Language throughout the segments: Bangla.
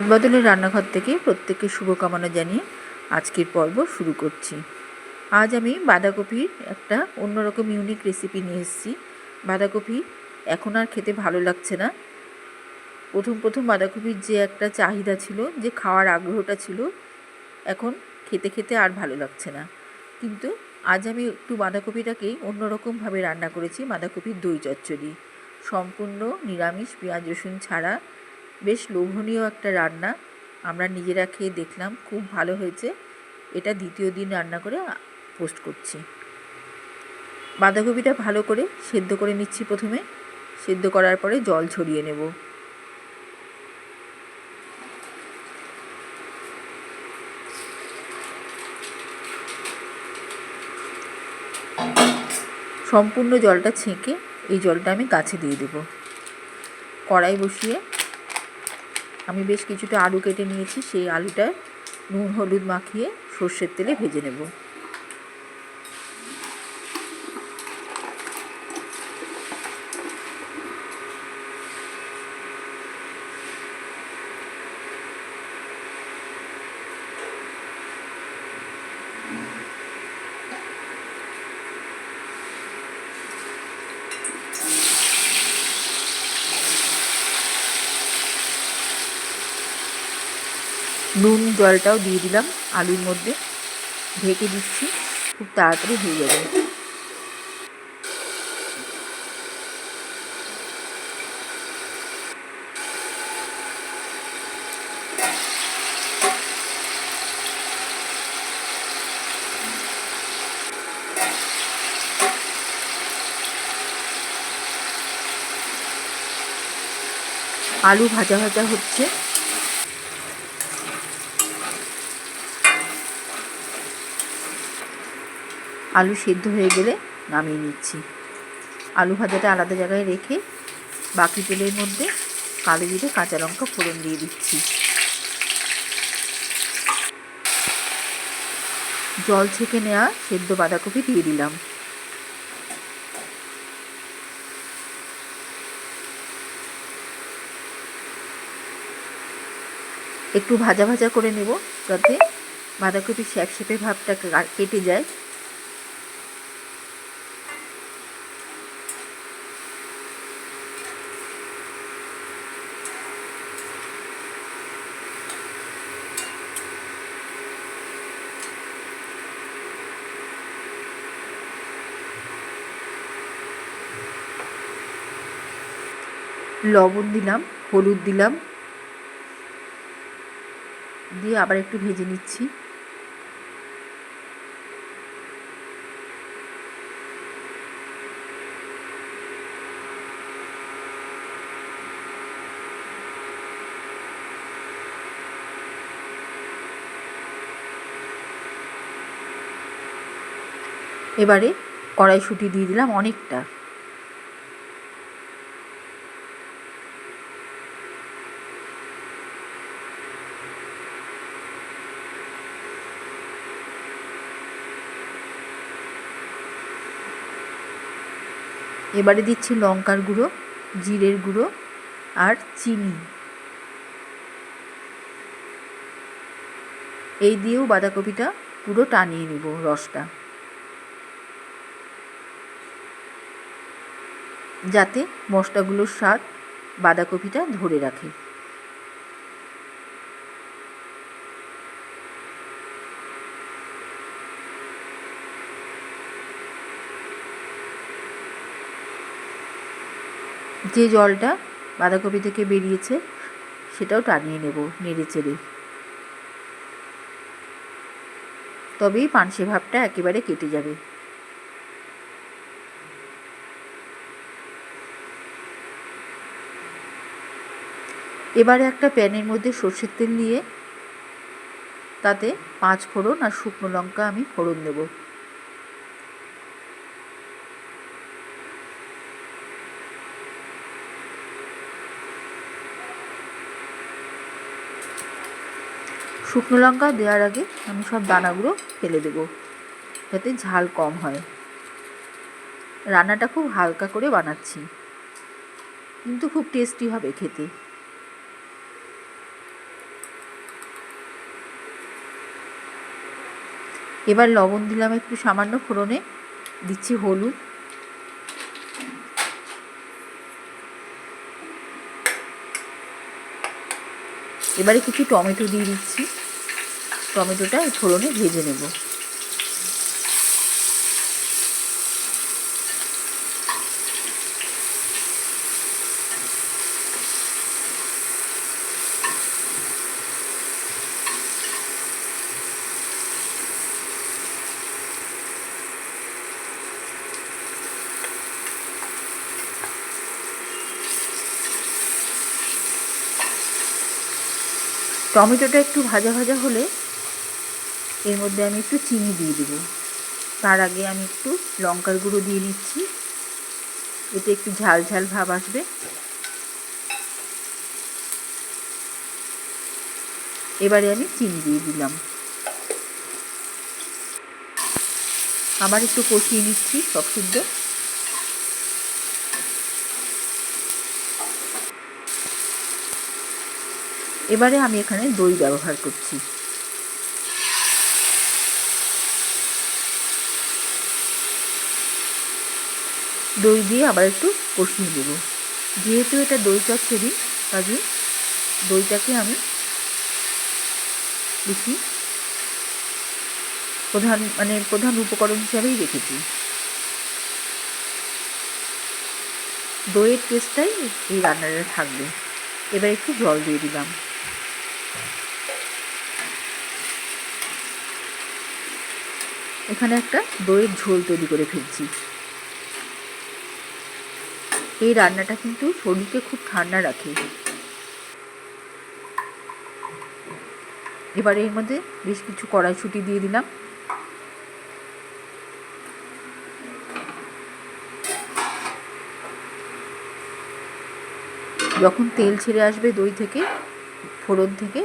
বদলের রান্নাঘর থেকে প্রত্যেককে শুভকামনা জানিয়ে আজকের পর্ব শুরু করছি। আজ আমি বাঁধাকপির একটা অন্যরকম ইউনিক রেসিপি নিয়ে এসেছি। বাঁধাকপি এখন আর খেতে ভালো লাগছে না। প্রথম বাঁধাকপির যে একটা চাহিদা ছিল, যে খাওয়ার আগ্রহটা ছিল, এখন খেতে খেতে আর ভালো লাগছে না। কিন্তু আজ আমি একটু বাঁধাকপিটাকেই অন্যরকমভাবে রান্না করেছি। বাঁধাকপির দই চচ্চড়ি, সম্পূর্ণ নিরামিষ, পেঁয়াজ রসুন ছাড়া। বেশ লোভনীয় একটা রান্না। আমরা নিজেরা খেয়ে দেখলাম, খুব ভালো হয়েছে। এটা দ্বিতীয় দিন রান্না করে পোস্ট করছি। বাঁধাকপিটা ভালো করে সেদ্ধ করে নিচ্ছি। প্রথমে সেদ্ধ করার পরে জল ছড়িয়ে নেব। সম্পূর্ণ জলটা ছেঁকে এই জলটা আমি গাছে দিয়ে দেব। কড়াই বসিয়ে আমি বেশ কিছুটা আলু কেটে নিয়েছি। সেই আলুটা নুন হলুদ মাখিয়ে সর্ষের তেলে ভেজে নেব। নুন জলটাও দিয়ে দিলাম আলুর মধ্যে, ঢেকে দিচ্ছি। খুব তাড়াতাড়ি হয়ে যাবে। আলু ভাজা ভাজা হচ্ছে। আলু সেদ্ধ হয়ে গেলে নামিয়ে নিচ্ছি। আলু ভাজাটা আলাদা জায়গায় রেখে বাকি তেলের মধ্যে কালো জিরে কাঁচা লঙ্কা ফোড়ন দিয়ে দিচ্ছি। জল ছেঁকে নেওয়া সেদ্ধ বাঁধাকপি দিয়ে দিলাম। একটু ভাজা ভাজা করে নেব, যাতে বাঁধাকপির স্যাপস্যাপে ভাবটা কেটে যায়। লবণ দিলাম, হলুদ দিলাম, দিয়ে আবার একটু ভেজে নিচ্ছি। এবারে কড়াইশুঁটি দিয়ে দিলাম অনেকটা। এবারে দিচ্ছি লঙ্কার গুঁড়ো, জিরের গুঁড়ো আর চিনি। এই দিয়েও বাঁধাকপিটা পুরো টানিয়ে নেব রসটা, যাতে মশলাগুলোর স্বাদ বাঁধাকপিটা ধরে রাখে। যে জলটা বাঁধাকপি থেকে বেরিয়েছে সেটাও টানিয়ে নেব নেড়ে চেড়ে। তবেই পানসে ভাবটা একেবারে কেটে যাবে। এবারে একটা প্যানের মধ্যে সর্ষের তেল নিয়ে তাতে 5 ফোড়ন আর শুকনো লঙ্কা আমি ফোড়ন দেব। শুকনো লঙ্কা দেওয়ার আগে আমি সব দানাগুলো ফেলে দেব, যাতে ঝাল কম হয়। রান্নাটা খুব হালকা করে বানাচ্ছি, কিন্তু খুব টেস্টি হবে খেতে। এবার লবণ দিলাম একটু সামান্য, ফোড়নে দিচ্ছি হলুদ, এবারে কিছু টমেটো দিয়ে দিচ্ছি। টমেটোটা এই ফোড়নে ভেজে নেব। টমেটোটা একটু ভাজা ভাজা হলে এর মধ্যে আমি একটু চিনি দিয়ে দেবো। তার আগে আমি একটু লঙ্কার গুঁড়ো দিয়ে নিচ্ছি, এতে একটু ঝাল ঝাল ভাব আসবে। এবারে আমি চিনি দিয়ে দিলাম। আবার একটু কষিয়ে নিচ্ছি সব সিদ্ধ। এবারে আমি এখানে দই ব্যবহার করছি। দই দিয়ে আবার একটু কষিয়ে দেব। যেহেতু এটা দই চচ্চড়ি, কাজে দইটাকে আমি বেশি প্রধান উপকরণ হিসাবেই রেখেছি। দইয়ের টেস্টটাই এই রান্নাটা থাকবে। এবার একটু জল দিয়ে দিলাম। এখানে একটা দইয়ের ঝোল তৈরি করে ফেলছি। এই রান্নাটা কিন্তু শরীরকে খুব ঠান্ডা রাখে। এবারে এর মধ্যে বেশ কিছু কড়াইশুঁটি দিয়ে দিলাম। যখন তেল ছেড়ে আসবে দই থেকে, ফোড়ন থেকে,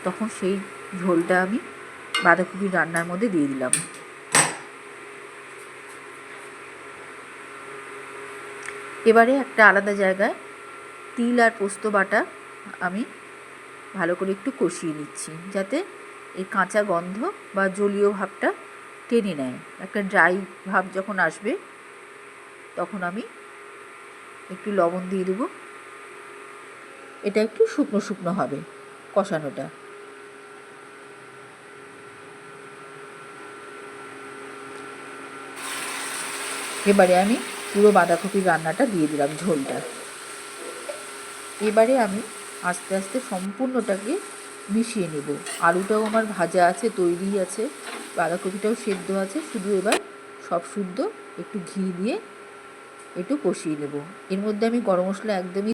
তখন সেই ঝোলটা আমি বাঁধাকপির রান্নার মধ্যে দিয়ে দিলাম। এবারে একটা আলাদা জায়গায় তিল আর পোস্ত বাটা আমি ভালো করে একটু কষিয়ে নিচ্ছি, যাতে এই কাঁচা গন্ধ বা জলীয় ভাবটা টেনে নেয়। একটা ড্রাই ভাব যখন আসবে তখন আমি একটু লবণ দিয়ে দেবো। এটা একটু শুকনো শুকনো হবে কষানোটা। এবারে আমি পুরো বাঁধাকপির রান্নাটা দিয়ে দিলাম, ঝোলটা। এবারে আমি আস্তে আস্তে সম্পূর্ণটাকে মিশিয়ে নেব। আলুটাও আমার ভাজা আছে, তৈরি আছে, বাঁধাকপিটাও সেদ্ধ আছে, শুধু এবার সব শুদ্ধ একটু ঘি দিয়ে একটু কষিয়ে নেব। এর মধ্যে আমি গরম মশলা একদমই